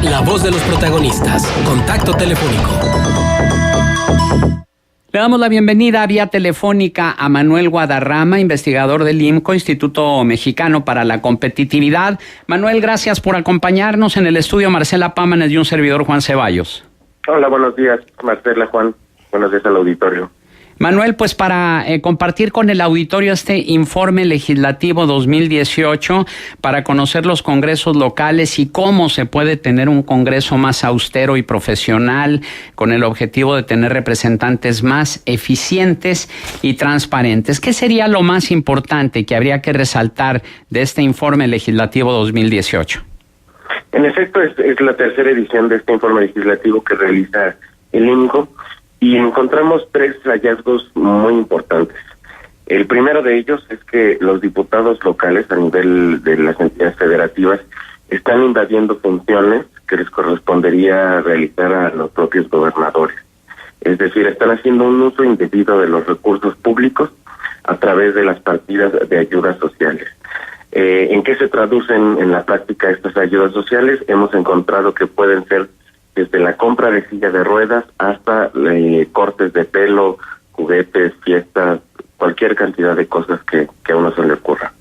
La voz de los protagonistas. Contacto telefónico. Le damos la bienvenida vía telefónica a Manuel Guadarrama, investigador del IMCO, Instituto Mexicano para la Competitividad. Manuel, gracias por acompañarnos en el estudio. Marcela Pámanes y un servidor, Juan Ceballos. Hola, buenos días, Marcela, Juan. Buenos días al auditorio. Manuel, pues para compartir con el auditorio este informe legislativo 2018 para conocer los congresos locales y cómo se puede tener un congreso más austero y profesional con el objetivo de tener representantes más eficientes y transparentes. ¿Qué sería lo más importante que habría que resaltar de este informe legislativo 2018? En efecto, es la tercera edición de este informe legislativo que realiza el IMCO. Y encontramos tres hallazgos muy importantes. El primero de ellos es que los diputados locales a nivel de las entidades federativas están invadiendo funciones que les correspondería realizar a los propios gobernadores. Es decir, están haciendo un uso indebido de los recursos públicos a través de las partidas de ayudas sociales. ¿En qué se traducen en la práctica estas ayudas sociales? Hemos encontrado que pueden ser desde la compra de silla de ruedas hasta cortes de pelo, juguetes, fiestas, cualquier cantidad de cosas que a uno se le ocurra.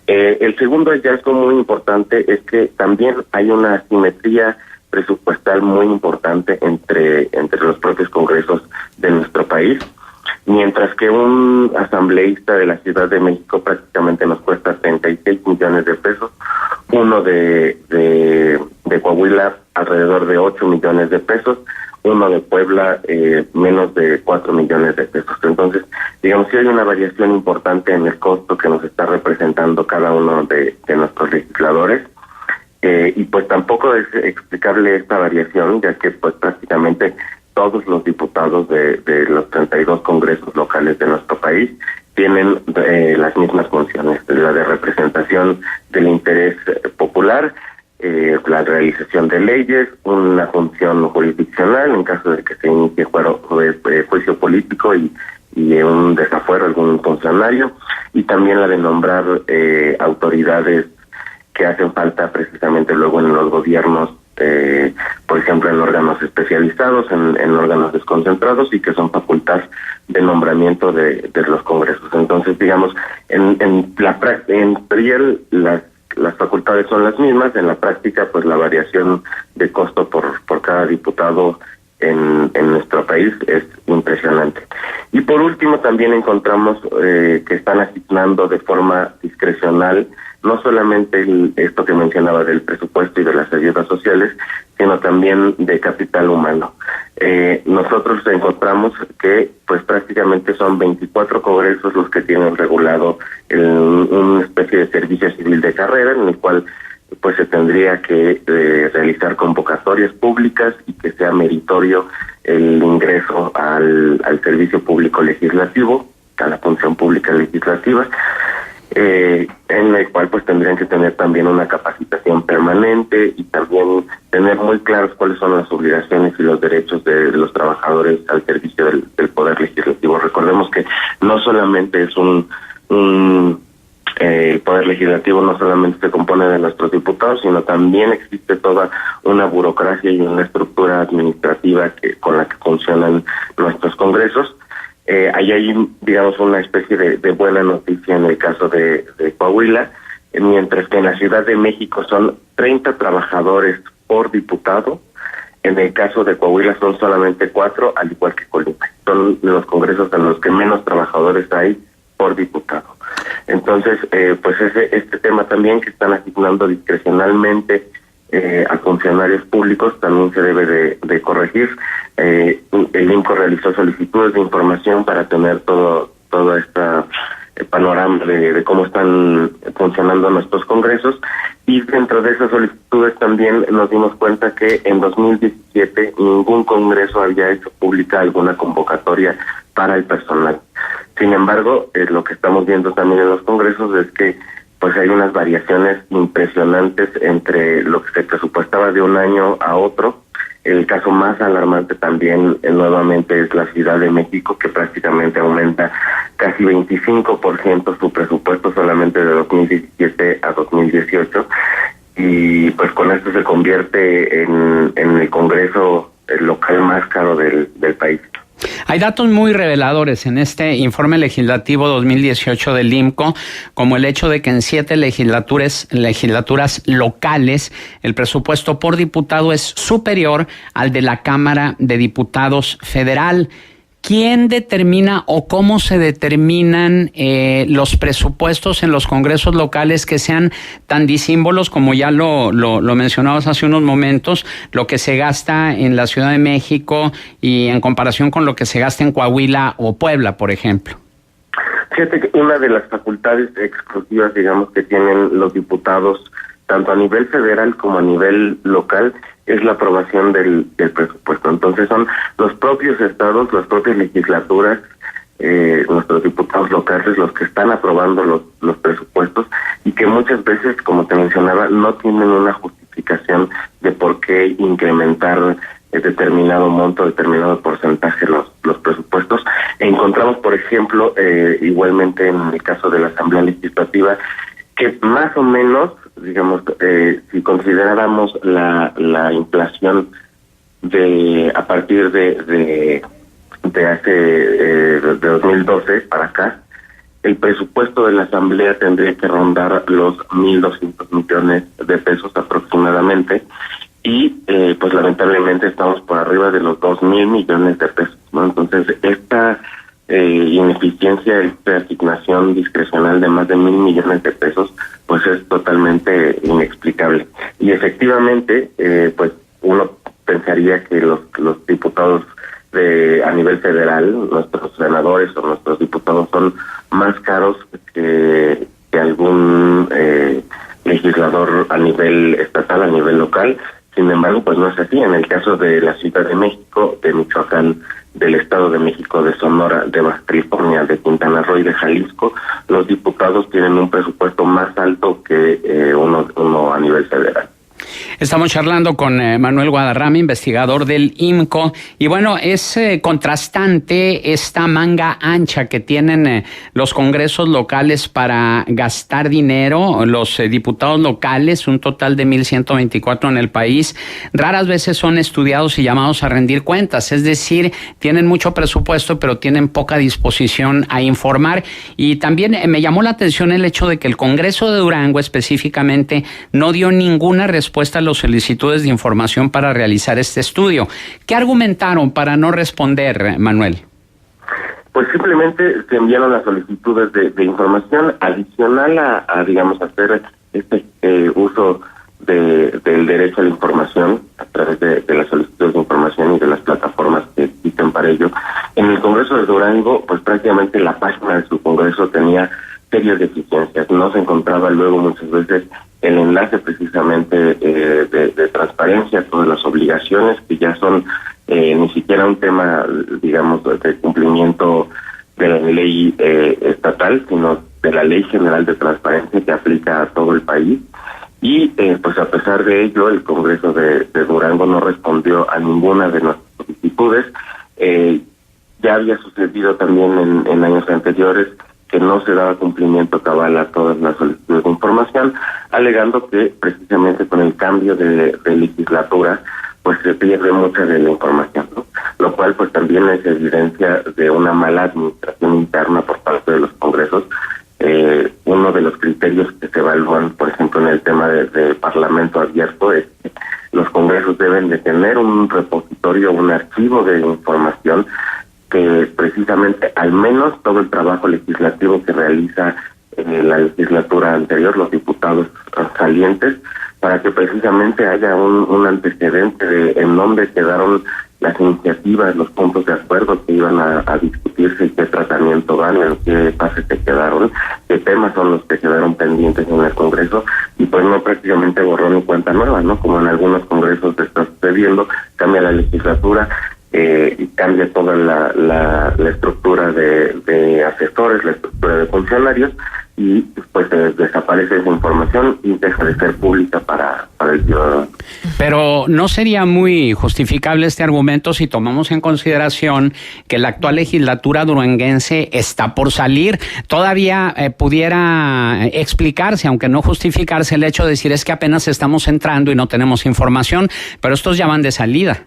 El segundo hallazgo muy importante es que también hay una asimetría presupuestal muy importante entre los propios congresos de nuestro país. Mientras que un asambleísta de la Ciudad de México prácticamente nos cuesta 36 millones de pesos, uno de Coahuila alrededor de 8 millones de pesos, uno de Puebla menos de 4 millones de pesos. Entonces, digamos que hay una variación importante en el costo que nos está representando cada uno de nuestros legisladores. Y pues tampoco es explicable esta variación, ya que pues prácticamente todos los diputados de los 32 congresos locales de nuestro país tienen las mismas funciones, la de representación del interés popular, la realización de leyes, una función jurisdiccional en caso de que se inicie juicio político y un desafuero a algún funcionario, y también la de nombrar autoridades que hacen falta precisamente luego en los gobiernos, por ejemplo en órganos especializados, en órganos desconcentrados y que son facultad de nombramiento de los congresos. Entonces, digamos, en teoría las facultades son las mismas, en la práctica pues la variación de costo por cada diputado en nuestro país es impresionante. Y por último también encontramos que están asignando de forma discrecional no solamente esto que mencionaba del presupuesto y de las ayudas sociales, sino también de capital humano. Nosotros encontramos que pues prácticamente son 24 congresos los que tienen regulado una especie de servicio civil de carrera, en el cual pues se tendría que realizar convocatorias públicas y que sea meritorio el ingreso al servicio público legislativo, a la función pública legislativa, en el cual pues tendrían que tener también una capacitación permanente y también tener muy claros cuáles son las obligaciones y los derechos de los trabajadores al servicio del Poder Legislativo. Recordemos que no solamente es el Poder Legislativo no solamente se compone de nuestros diputados, sino también existe toda una burocracia y una estructura administrativa con la que funcionan nuestros congresos. Ahí hay, digamos, una especie de buena noticia en el caso de Coahuila, mientras que en la Ciudad de México son 30 trabajadores por diputado. En el caso de Coahuila son solamente 4, al igual que Colima. Son los congresos en los que menos trabajadores hay por diputado. Entonces, pues este tema también que están asignando discrecionalmente a funcionarios públicos también se debe de corregir. El IMCO realizó solicitudes de información para tener todo este panorama de cómo están funcionando nuestros congresos, y dentro de esas solicitudes también nos dimos cuenta que en 2017 ningún congreso había hecho pública alguna convocatoria para el personal. Sin embargo, lo que estamos viendo también en los congresos es que pues hay unas variaciones impresionantes entre lo que se presupuestaba de un año a otro. El caso más alarmante también nuevamente es la Ciudad de México, que prácticamente aumenta casi 25% su presupuesto solamente de 2017 a 2018. y pues con esto se convierte en el Congreso local más caro del país. Hay datos muy reveladores en este informe legislativo 2018 del IMCO, como el hecho de que en 7 legislaturas locales el presupuesto por diputado es superior al de la Cámara de Diputados federal. ¿Quién determina o cómo se determinan los presupuestos en los congresos locales que sean tan disímbolos como ya lo mencionabas hace unos momentos, lo que se gasta en la Ciudad de México y en comparación con lo que se gasta en Coahuila o Puebla, por ejemplo? Fíjate que una de las facultades exclusivas, digamos, que tienen los diputados, tanto a nivel federal como a nivel local, es la aprobación del presupuesto. Entonces son los propios estados, las propias legislaturas, nuestros diputados locales los que están aprobando los presupuestos, y que muchas veces, como te mencionaba, no tienen una justificación de por qué incrementar determinado monto, determinado porcentaje los presupuestos. Encontramos, por ejemplo, igualmente en el caso de la Asamblea Legislativa, que más o menos, digamos, si consideráramos la inflación a partir de 2012 para acá, el presupuesto de la Asamblea tendría que rondar los 1,200 millones de pesos aproximadamente, y pues lamentablemente estamos por arriba de los 2,000 millones de pesos, ¿no? Entonces esta ineficiencia, esta asignación discrecional de más de 1,000 millones de pesos, pues es totalmente inexplicable. Y efectivamente, pues uno pensaría que los diputados a nivel federal, nuestros senadores o nuestros diputados son más caros que algún legislador a nivel estatal, a nivel local. Sin embargo, pues no es así. En el caso de la Ciudad de México, de Michoacán, del Estado de México, de Sonora, de Baja California, de Quintana Roo y de Jalisco, los diputados tienen un presupuesto más alto que uno a nivel federal. Estamos charlando con Manuel Guadarrama, investigador del IMCO, y bueno, es contrastante esta manga ancha que tienen los congresos locales para gastar dinero. Los diputados locales, un total de 1,124 en el país, raras veces son estudiados y llamados a rendir cuentas, es decir, tienen mucho presupuesto pero tienen poca disposición a informar. Y también me llamó la atención el hecho de que el Congreso de Durango específicamente no dio ninguna respuesta a las solicitudes de información para realizar este estudio. ¿Qué argumentaron para no responder, Manuel? Pues simplemente se enviaron las solicitudes de información adicional a digamos, hacer este uso del derecho a la información a través de las solicitudes de información y de las plataformas que existen para ello. En el Congreso de Durango, pues prácticamente la página de su Congreso tenía serias deficiencias. No se encontraba luego muchas veces el enlace precisamente de transparencia, todas las obligaciones que ya son ni siquiera un tema, digamos, de cumplimiento de la ley estatal, sino de la Ley General de Transparencia que aplica a todo el país. Y pues a pesar de ello, el Congreso de Durango no respondió a ninguna de nuestras solicitudes. Ya había sucedido también en años anteriores que no se daba cumplimiento cabal a todas las solicitudes de información, alegando que precisamente con el cambio de legislatura pues se pierde mucha de la información, ¿no? Lo cual pues también es evidencia de una mala administración interna por parte de los congresos. Uno de los criterios que se evalúan, por ejemplo, en el tema de parlamento abierto, es que los congresos deben de tener un repositorio, un archivo de información que precisamente al menos todo el trabajo legislativo que realiza la legislatura anterior, los diputados salientes, para que precisamente haya un antecedente de en dónde quedaron las iniciativas, los puntos de acuerdo que iban a discutirse y qué tratamiento van, en qué fases se quedaron, qué temas son los que quedaron pendientes en el Congreso, y pues no prácticamente borrón y cuenta nueva, ¿no? Como en algunos congresos está sucediendo, cambia la legislatura, y cambia toda la estructura de asesores, la estructura de funcionarios, y pues desaparece esa información y deja de ser pública para el ciudadano. Pero no sería muy justificable este argumento si tomamos en consideración que la actual legislatura duranguense está por salir. Todavía pudiera explicarse, aunque no justificarse, el hecho de decir es que apenas estamos entrando y no tenemos información, pero estos ya van de salida.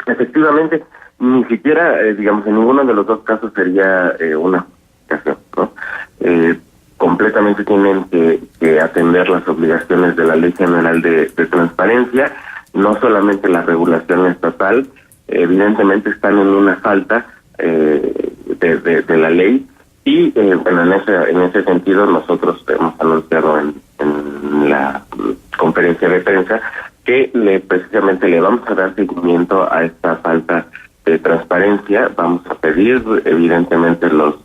Efectivamente, ni siquiera, digamos, en ninguno de los dos casos sería una justificación, ¿no? Completamente tienen que atender las obligaciones de la Ley General de Transparencia, no solamente la regulación estatal, evidentemente están en una falta de la ley y bueno, en ese sentido nosotros hemos anunciado en la conferencia de prensa que precisamente le vamos a dar seguimiento a esta falta de transparencia. Vamos a pedir evidentemente los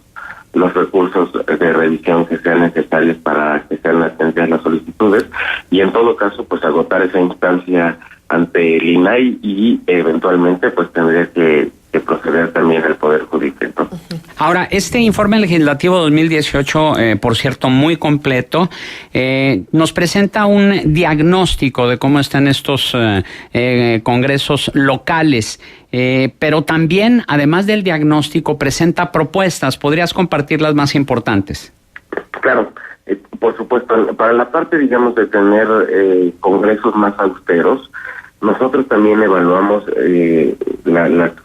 recursos de revisión que sean necesarios para que sean atendidas las solicitudes y en todo caso pues agotar esa instancia ante el INAI y eventualmente pues tendría que proceder también al Poder Judicial, ¿no? Ahora, este informe legislativo 2018, por cierto, muy completo, nos presenta un diagnóstico de cómo están estos congresos locales, pero también, además del diagnóstico, presenta propuestas. ¿Podrías compartir las más importantes? Claro, por supuesto. Para la parte, digamos, de tener congresos más austeros, nosotros también evaluamos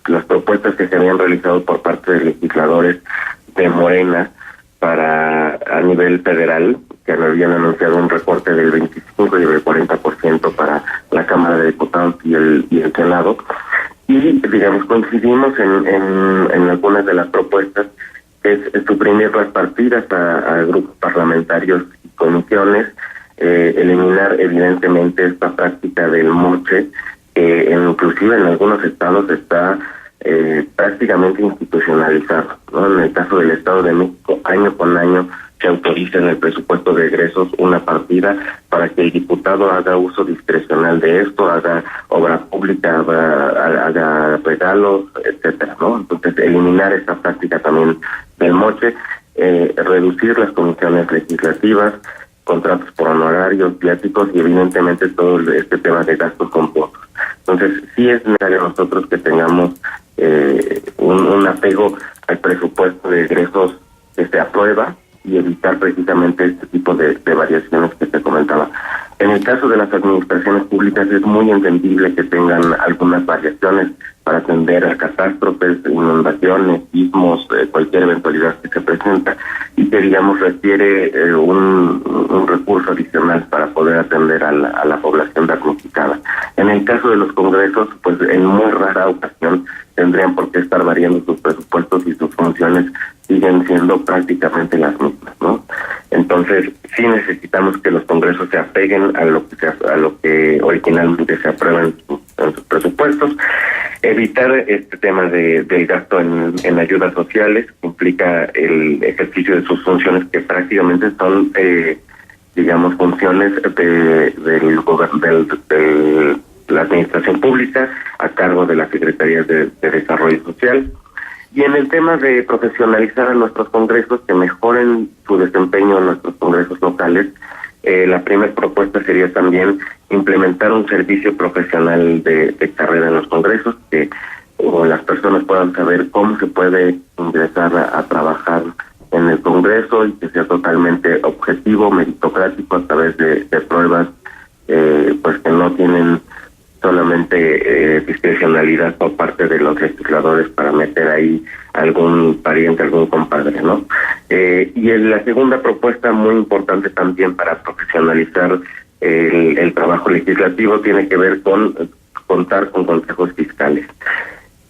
las propuestas que se habían realizado por parte de legisladores de Morena a nivel federal, que habían anunciado un recorte del 25 y del 40% para la Cámara de Diputados y el Senado. Y, digamos, coincidimos en algunas de las propuestas, es suprimir las partidas a grupos parlamentarios y comisiones, eliminar evidentemente esta práctica del moche, inclusive en algunos estados está prácticamente institucionalizado, ¿no? En el caso del Estado de México, año con año se autoriza en el presupuesto de egresos una partida para que el diputado haga uso discrecional de esto, haga obra pública, haga regalos, etcétera, ¿no? Entonces, eliminar esta práctica también del moche, reducir las comisiones legislativas, contratos por honorarios, viáticos y evidentemente todo este tema de gastos compuestos. Entonces, sí es necesario nosotros que tengamos un apego al presupuesto de egresos que se aprueba y evitar precisamente este tipo de variaciones que te comentaba. En el caso de las administraciones públicas es muy entendible que tengan algunas variaciones para atender a catástrofes, inundaciones, sismos, cualquier eventualidad que se presenta y que, digamos, requiere un recurso adicional para poder atender a la población damnificada. En el caso de los congresos, pues en muy rara ocasión tendrían por qué estar variando sus presupuestos y sus funciones siguen siendo prácticamente las mismas, ¿no? Entonces, sí necesitamos que los congresos se apeguen a lo que originalmente se aprueba en sus presupuestos, evitar este tema del gasto en ayudas sociales, que implica el ejercicio de sus funciones que prácticamente son, digamos, funciones de la administración pública a cargo de las secretarías de Desarrollo Social. Y en el tema de profesionalizar a nuestros congresos, que mejoren su desempeño en nuestros congresos locales, la primera propuesta sería también implementar un servicio profesional de carrera en los congresos, que las personas puedan saber cómo se puede ingresar a trabajar en el congreso y que sea totalmente objetivo, meritocrático a través de pruebas pues que no tienen solamente discrecionalidad por parte de los legisladores para meter ahí algún pariente, algún compadre, ¿no? Y la segunda propuesta muy importante también para profesionalizar el trabajo legislativo tiene que ver con contar con consejos fiscales,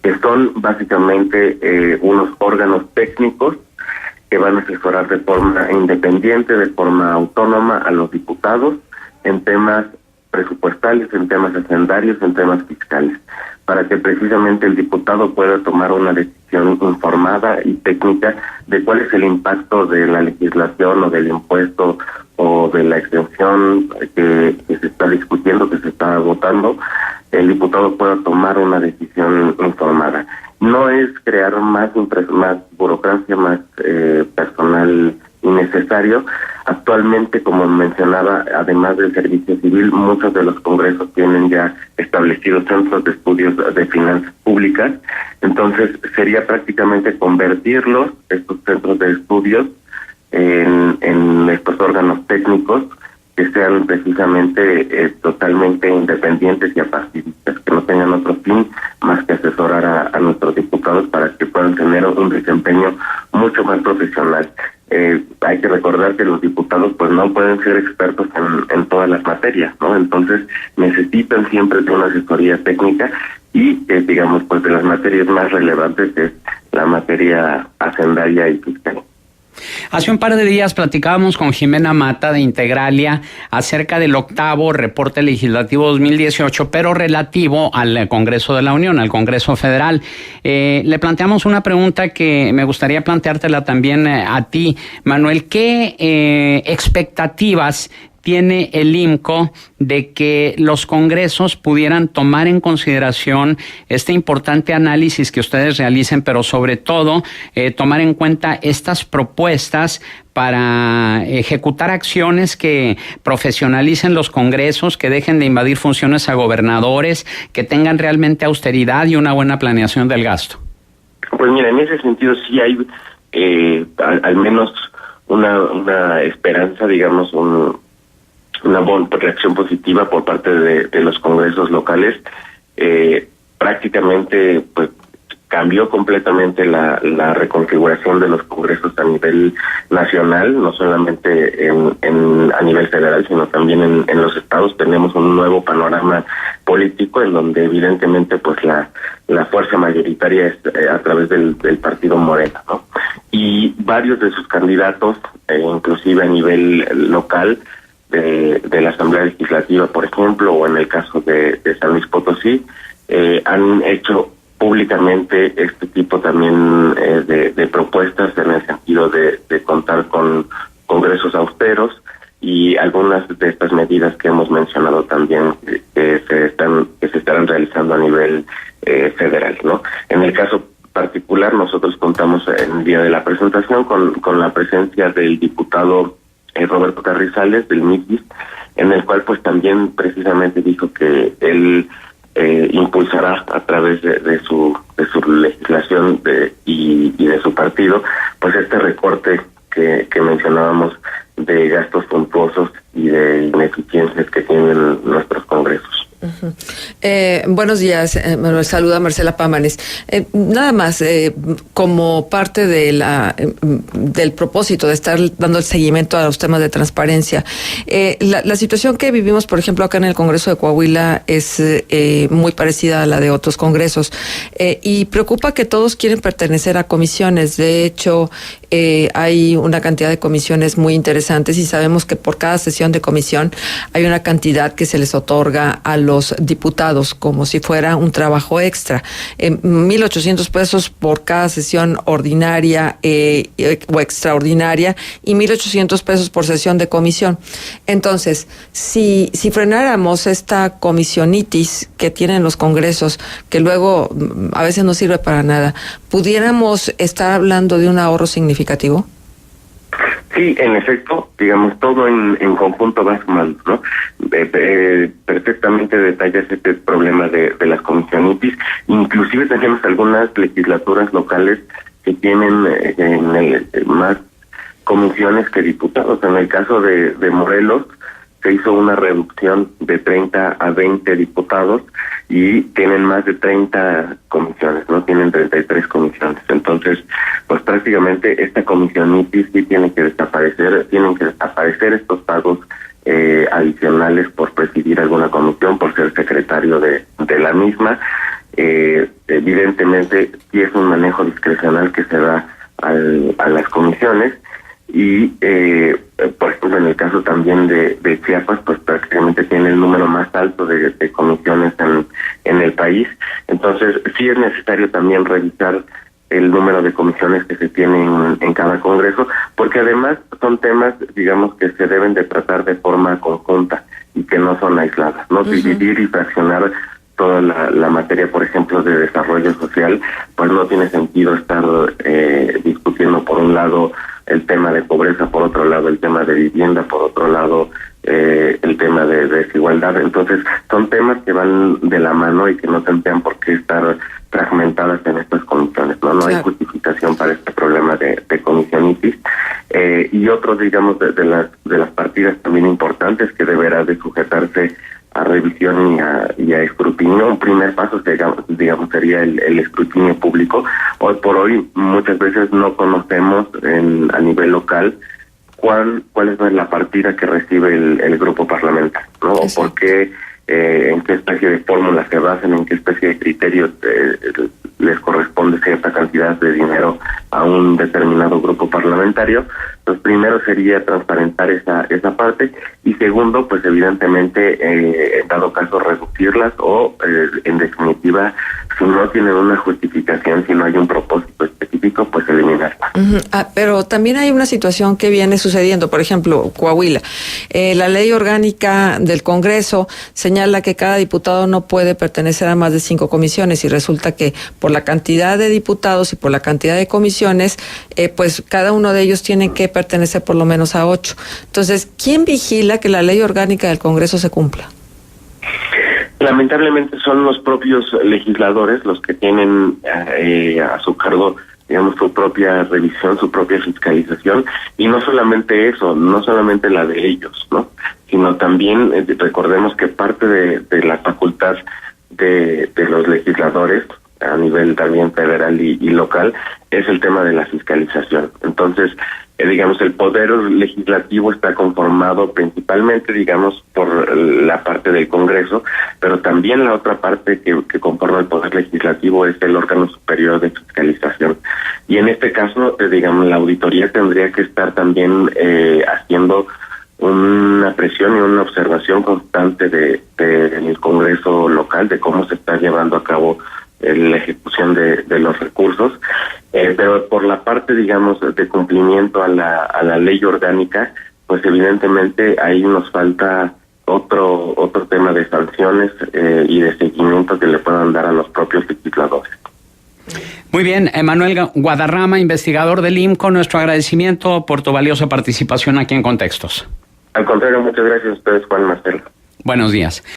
que son básicamente unos órganos técnicos que van a asesorar de forma independiente, de forma autónoma a los diputados en temas presupuestales, en temas hacendarios, en temas fiscales, para que precisamente el diputado pueda tomar una decisión informada y técnica de cuál es el impacto de la legislación o del impuesto o de la exención que se está discutiendo, que se está votando. El diputado pueda tomar una decisión informada. No es crear más burocracia, más personal innecesario. Actualmente, como mencionaba, además del servicio civil, muchos de los congresos tienen ya establecidos centros de estudios de finanzas públicas. Entonces, sería prácticamente convertirlos, estos centros de estudios, en estos órganos técnicos que sean precisamente totalmente independientes y apartidistas, que no tengan otro fin más que asesorar a nuestros diputados para que puedan tener un desempeño mucho más profesional. Hay que recordar que los diputados pues no pueden ser expertos en todas las materias, ¿no? Entonces necesitan siempre de una asesoría técnica y digamos pues de las materias más relevantes es la materia hacendaria y fiscal. Hace un par de días platicábamos con Jimena Mata de Integralia acerca del 8º reporte legislativo 2018, pero relativo al Congreso de la Unión, al Congreso Federal. Le planteamos una pregunta que me gustaría planteártela también a ti, Manuel. ¿Qué expectativas tiene el IMCO de que los congresos pudieran tomar en consideración este importante análisis que ustedes realicen, pero sobre todo tomar en cuenta estas propuestas para ejecutar acciones que profesionalicen los congresos, que dejen de invadir funciones a gobernadores, que tengan realmente austeridad y una buena planeación del gasto? Pues mira, en ese sentido sí hay al menos una esperanza, digamos, una buena reacción positiva por parte de los congresos locales. Prácticamente pues cambió completamente la reconfiguración de los congresos a nivel nacional, no solamente a nivel federal, sino también en los estados. Tenemos un nuevo panorama político en donde evidentemente pues la fuerza mayoritaria es a través del partido Morena, ¿no? Y varios de sus candidatos, inclusive a nivel local, de la Asamblea Legislativa, por ejemplo, o en el caso de San Luis Potosí, han hecho públicamente este tipo también de propuestas en el sentido de contar con congresos austeros y algunas de estas medidas que hemos mencionado también que se estarán realizando a nivel federal, ¿no? En el caso particular, nosotros contamos en el día de la presentación con la presencia del diputado Roberto Carrizales del MIPIS, en el cual pues también precisamente dijo que él impulsará a través de su legislación y de su partido pues este recorte que mencionábamos de gastos suntuosos y de ineficiencias que tienen nuestros congresos. Uh-huh. Buenos días, Manuel. Saluda Marcela Pámanes. Nada más, como parte de del propósito de estar dando el seguimiento a los temas de transparencia, la situación que vivimos, por ejemplo, acá en el Congreso de Coahuila es muy parecida a la de otros congresos y preocupa que todos quieren pertenecer a comisiones. De hecho, hay una cantidad de comisiones muy interesantes y sabemos que por cada sesión de comisión hay una cantidad que se les otorga a los diputados como si fuera un trabajo extra. 1,800 pesos por cada sesión ordinaria o extraordinaria y 1,800 pesos por sesión de comisión. Entonces, si frenáramos esta comisionitis que tienen los congresos, que luego a veces no sirve para nada, ¿pudiéramos estar hablando de un ahorro significativo? Sí, en efecto, digamos, todo en conjunto va sumando, ¿no? Perfectamente detallas este problema de las comisionitis. Inclusive tenemos algunas legislaturas locales que tienen más comisiones que diputados. En el caso de Morelos, se hizo una reducción de 30 a 20 diputados y tienen más de 30 comisiones, ¿no? Tienen 33 comisiones. Entonces, pues prácticamente esta comisionitis sí tienen que desaparecer estos pagos adicionales por presidir alguna comisión, por ser secretario de la misma. Evidentemente, sí es un manejo discrecional que se da a las comisiones. Y, por ejemplo, en el caso también de Chiapas, pues prácticamente tiene el número más alto de comisiones en el país. Entonces, sí es necesario también revisar el número de comisiones que se tienen en cada congreso, porque además son temas, digamos, que se deben de tratar de forma conjunta y que no son aisladas, ¿no? Uh-huh. Dividir y fraccionar toda la materia, por ejemplo, de desarrollo social, pues no tiene sentido estar discutiendo por un lado el tema de pobreza, por otro lado el tema de vivienda, por otro lado el tema de desigualdad. Entonces son temas que van de la mano y que no tendrían por qué estar fragmentadas en estas comisiones, ¿no? No hay justificación para este problema de comisionitis. Y otros, digamos, de las partidas también importantes que deberá de sujetarse a revisión y a escrutinio. Un primer paso, digamos sería el escrutinio público. Hoy por hoy muchas veces no conocemos a nivel local cuál es la partida que recibe el grupo parlamentario, ¿no? O por qué, en qué especie de fórmula se basan, en qué especie de criterios les corresponde cierta cantidad de dinero a un determinado grupo parlamentario. Entonces, primero sería transparentar esa parte, y segundo, pues evidentemente, en dado caso, reducirlas o, en definitiva, si no tienen una justificación, si no hay un propósito específico, pues eliminarlas. Pero también hay una situación que viene sucediendo, por ejemplo, Coahuila. La ley orgánica del Congreso señala que cada diputado no puede pertenecer a más de 5 comisiones, y resulta que por la cantidad de diputados y por la cantidad de comisiones, pues cada uno de ellos tiene que pertenecer por lo menos a 8. Entonces, ¿quién vigila que la ley orgánica del Congreso se cumpla? Lamentablemente son los propios legisladores los que tienen a su cargo, digamos, su propia revisión, su propia fiscalización, y no solamente eso, no solamente la de ellos, ¿no? Sino también recordemos que parte de la facultad de los legisladores a nivel también federal y local es el tema de la fiscalización. Entonces, digamos, el poder legislativo está conformado principalmente, digamos, por la parte del Congreso, pero también la otra parte que conforma el poder legislativo es el órgano superior de fiscalización. Y en este caso, digamos, la auditoría tendría que estar también haciendo una presión y una observación constante del Congreso local, de cómo se está llevando a cabo la ejecución de los recursos, pero por la parte, digamos, de cumplimiento a la ley orgánica, pues evidentemente ahí nos falta otro tema de sanciones y de seguimiento que le puedan dar a los propios legisladores. Muy bien, Emanuel Guadarrama, investigador del IMCO, nuestro agradecimiento por tu valiosa participación aquí en Contextos. Al contrario, muchas gracias a ustedes, Juan, Marcelo. Buenos días.